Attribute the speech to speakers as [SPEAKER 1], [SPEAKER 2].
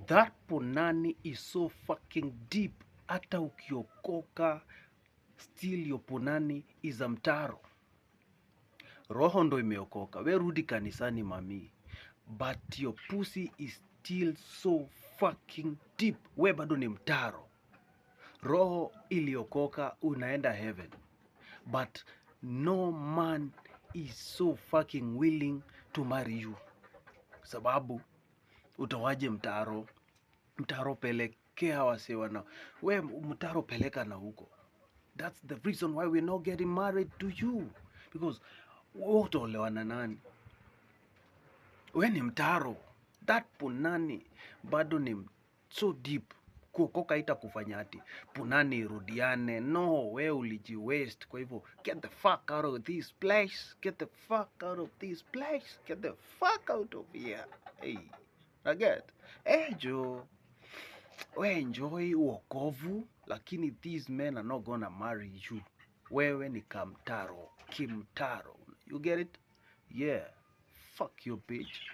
[SPEAKER 1] That punani is so fucking deep. Hata ukiokoka, still your punani is a mtaro. Roho ndo imeokoka. We rudi kanisani mami. But your pussy is still so fucking deep. We bado ni mtaro. Roho iliokoka, unaenda heaven. But no man is so fucking willing to marry you. Sababu utawaje mtaro? Mtaro pelekea wase wana. We mtaro peleka na huko. That's the reason why we're not getting married to you. Because utaolewana nani? We ni mtaro. That punani bado ni so deep. Kuokoka itakufanya ati punani irudiane. No, we uliji waste. Kwa hivyo, get the fuck out of this place. Get the fuck out of this place. Get the fuck out of here. Hey, again. Jo, we enjoy uokovu, lakini these men are not gonna marry you. Wewe ni kamtaro, kimtaro. You get it? Yeah. Fuck your bitch.